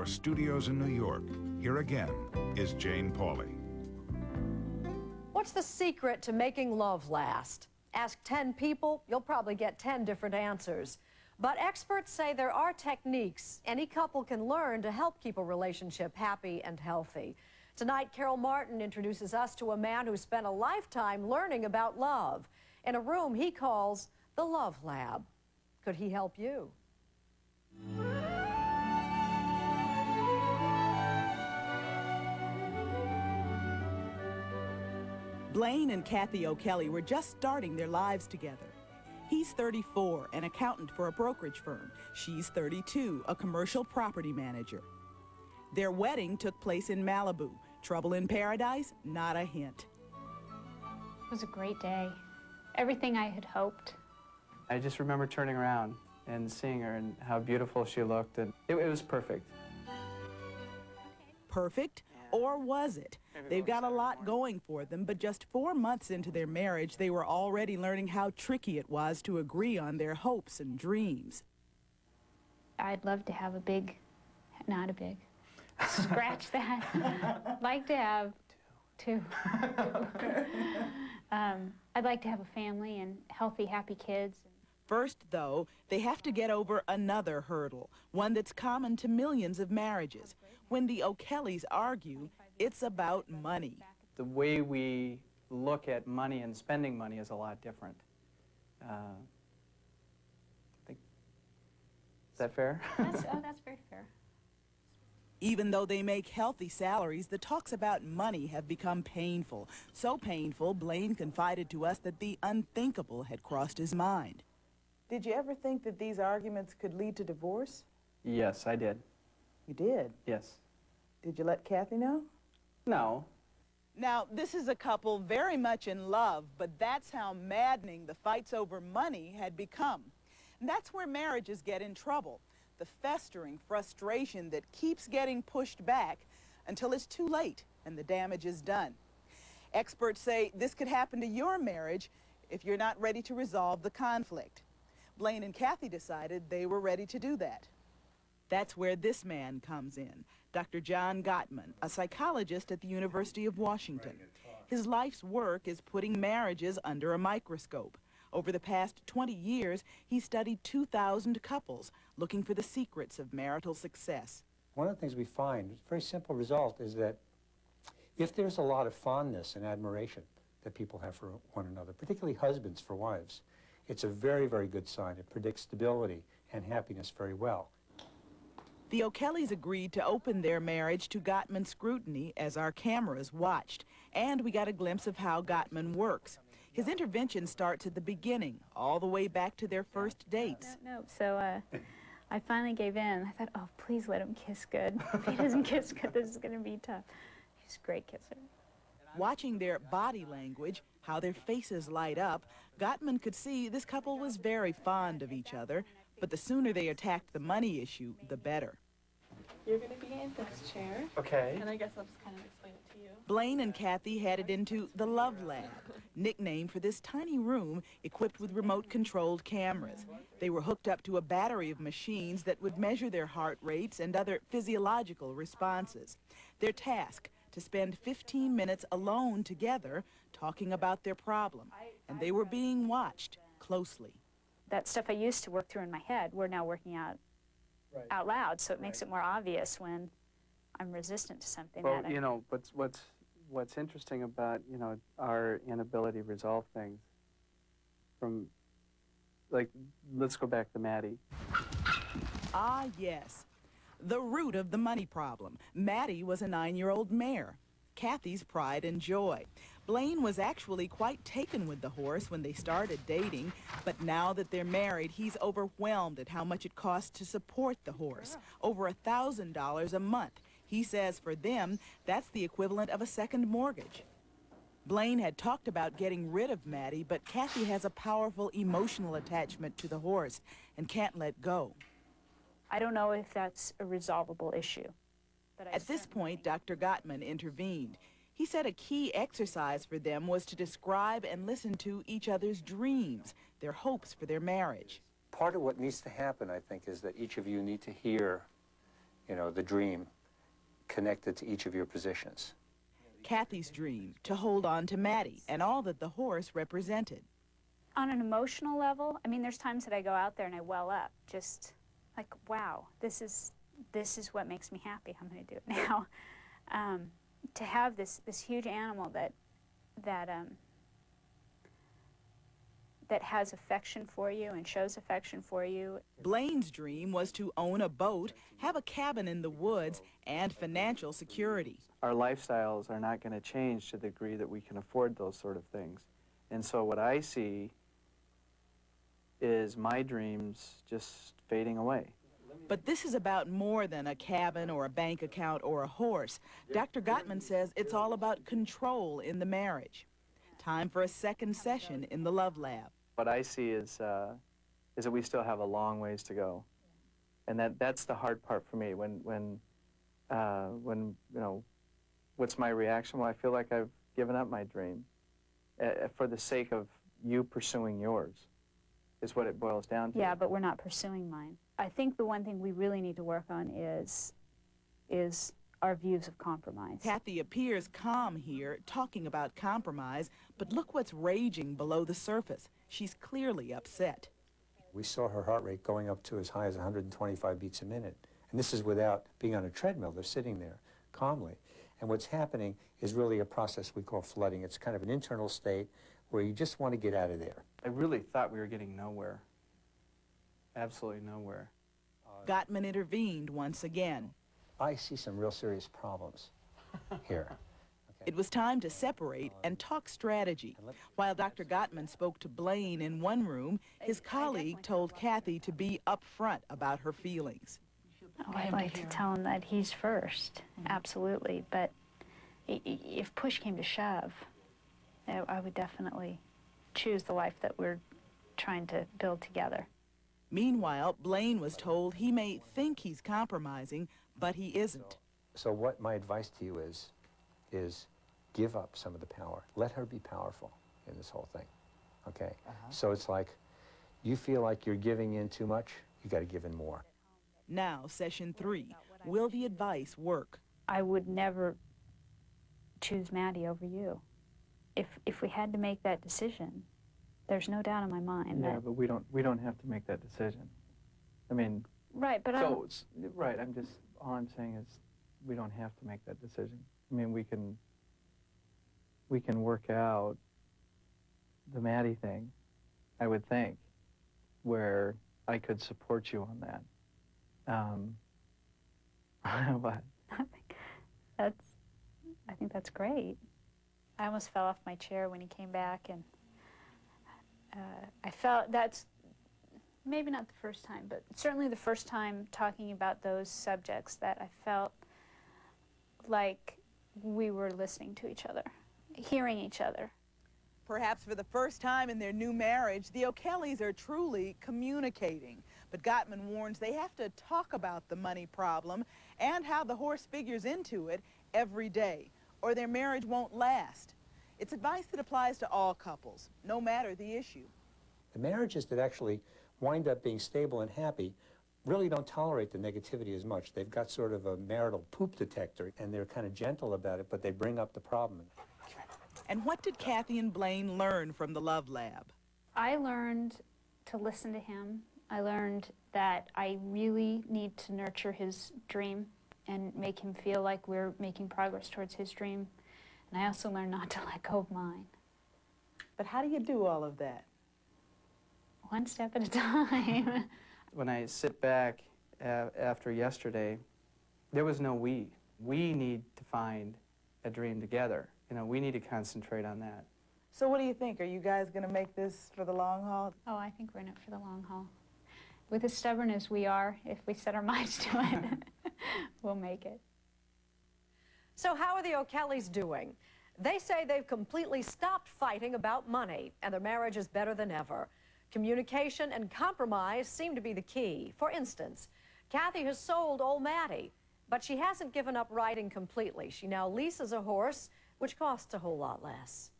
our studios in New York, here again is Jane Pauley. What's the secret to making love last? Ask 10 people, you'll probably get 10 different answers. But experts say there are techniques any couple can learn to help keep a relationship happy and healthy. Tonight, Carol Martin introduces us to a man who spent a lifetime learning about love in a room he calls the Love Lab. Could he help you? Blaine and Kathy O'Kelly were just starting their lives together. He's 34, an accountant for a brokerage firm. She's 32, a commercial property manager. Their wedding took place in Malibu. Trouble in paradise? Not a hint. It was a great day. Everything I had hoped. I just remember turning around and seeing her and how beautiful she looked, and it was perfect. Perfect? Or was it? They've got a lot going for them, but just 4 months into their marriage, they were already learning how tricky it was to agree on their hopes and dreams. I'd love to have a big, not a big, scratch that. I'd like to have two. I'd like to have a family and healthy, happy kids. First, though, they have to get over another hurdle, one that's common to millions of marriages. When the O'Kellys argue, it's about money. The way we look at money and spending money is a lot different. Is that fair? That's very fair. Even though they make healthy salaries, the talks about money have become painful. So painful, Blaine confided to us that the unthinkable had crossed his mind. Did you ever think that these arguments could lead to divorce? Yes, I did. You did? Yes. Did you let Kathy know? No. Now, this is a couple very much in love, but that's how maddening the fights over money had become. And that's where marriages get in trouble. The festering frustration that keeps getting pushed back until it's too late and the damage is done. Experts say this could happen to your marriage if you're not ready to resolve the conflict. Blaine and Kathy decided they were ready to do that. That's where this man comes in, Dr. John Gottman, a psychologist at the University of Washington. His life's work is putting marriages under a microscope. Over the past 20 years, he studied 2,000 couples, looking for the secrets of marital success. One of the things we find, a very simple result, is that if there's a lot of fondness and admiration that people have for one another, particularly husbands for wives, it's a very, very good sign. It predicts stability and happiness very well. The O'Kellys agreed to open their marriage to Gottman scrutiny as our cameras watched, and we got a glimpse of how Gottman works. His intervention starts at the beginning, all the way back to their first dates. No. So I finally gave in. I thought, oh, please let him kiss good. If he doesn't kiss good, this is going to be tough. He's a great kisser. Watching their body language, how their faces light up, Gottman could see this couple was very fond of each other, but the sooner they attacked the money issue, the better. You're going to be in this chair. Okay. And I guess I'll just kind of explain it to you. Blaine and Kathy headed into the Love Lab, nickname for this tiny room equipped with remote-controlled cameras. They were hooked up to a battery of machines that would measure their heart rates and other physiological responses. Their task, to spend 15 minutes alone together talking about their problem, and they were being watched closely. That stuff I used to work through in my head, we're now working out loud, so it makes it more obvious when I'm resistant to something. Well, you know, what's interesting about, you know, our inability to resolve things from, like, let's go back to Maddie. Ah, yes. The root of the money problem. Maddie was a 9-year-old mare. Kathy's pride and joy. Blaine was actually quite taken with the horse when they started dating, but now that they're married, he's overwhelmed at how much it costs to support the horse. Over $1,000 a month. He says for them, that's the equivalent of a second mortgage. Blaine had talked about getting rid of Maddie, but Kathy has a powerful emotional attachment to the horse and can't let go. I don't know if that's a resolvable issue. But At this point, Dr. Gottman intervened. He said a key exercise for them was to describe and listen to each other's dreams, their hopes for their marriage. Part of what needs to happen, I think, is that each of you need to hear you know, the dream connected to each of your positions. Kathy's dream, to hold on to Maddie and all that the horse represented. On an emotional level, I mean, there's times that I go out there and I well up, just like, wow, this is what makes me happy. I'm going to do it now. To have this huge animal that has affection for you and shows affection for you. Blaine's dream was to own a boat, have a cabin in the woods, and financial security. Our lifestyles are not going to change to the degree that we can afford those sort of things. And so what I see is my dreams just fading away. But this is about more than a cabin or a bank account or a horse. Dr. Gottman says it's all about control in the marriage. Time for a second session in the Love Lab. What I see is that we still have a long ways to go, and that's the hard part for me. When you know, what's my reaction? Well, I feel like I've given up my dream for the sake of you pursuing yours, is what it boils down to. Yeah, but we're not pursuing mine. I think the one thing we really need to work on is our views of compromise. Kathy appears calm here, talking about compromise, but look what's raging below the surface. She's clearly upset. We saw her heart rate going up to as high as 125 beats a minute. And this is without being on a treadmill. They're sitting there calmly. And what's happening is really a process we call flooding. It's kind of an internal state where you just want to get out of there. I really thought we were getting nowhere. Absolutely nowhere. Gottman intervened once again. I see some real serious problems here. Okay. It was time to separate and talk strategy. While Dr. Gottman spoke to Blaine in one room, his colleague told Kathy to be upfront about her feelings. Oh, I'd like to tell him that he's first, absolutely. But if push came to shove, I would definitely choose the life that we're trying to build together. Meanwhile, Blaine was told he may think he's compromising, but he isn't. So what my advice to you is give up some of the power. Let her be powerful in this whole thing, okay? So it's like, you feel like you're giving in too much, you got to give in more. Now, session 3. Will the advice work? I would never choose Maddie over you. If we had to make that decision, there's no doubt in my mind Yeah, that... but we don't have to make that decision. I mean... Right, but right, all I'm saying is we don't have to make that decision. I mean, we can work out the Maddie thing, I would think, where I could support you on that. But I think that's great. I almost fell off my chair when he came back, and I felt that's maybe not the first time, but certainly the first time talking about those subjects that I felt like we were listening to each other, hearing each other. Perhaps for the first time in their new marriage, the O'Kellys are truly communicating. But Gottman warns they have to talk about the money problem and how the horse figures into it every day, or their marriage won't last. It's advice that applies to all couples, no matter the issue. The marriages that actually wind up being stable and happy really don't tolerate the negativity as much. They've got sort of a marital poop detector, and they're kind of gentle about it, but they bring up the problem. And what did Kathy and Blaine learn from the Love Lab? I learned to listen to him. I learned that I really need to nurture his dream and make him feel like we're making progress towards his dream. And I also learned not to let go of mine. But how do you do all of that? One step at a time. when I sit back after yesterday, there was no we. We need to find a dream together. You know, we need to concentrate on that. So what do you think? Are you guys going to make this for the long haul? Oh, I think we're in it for the long haul. With as stubborn as we are, if we set our minds to it, we'll make it. So how are the O'Kellys doing? They say they've completely stopped fighting about money, and their marriage is better than ever. Communication and compromise seem to be the key. For instance, Kathy has sold old Maddie, but she hasn't given up riding completely. She now leases a horse, which costs a whole lot less.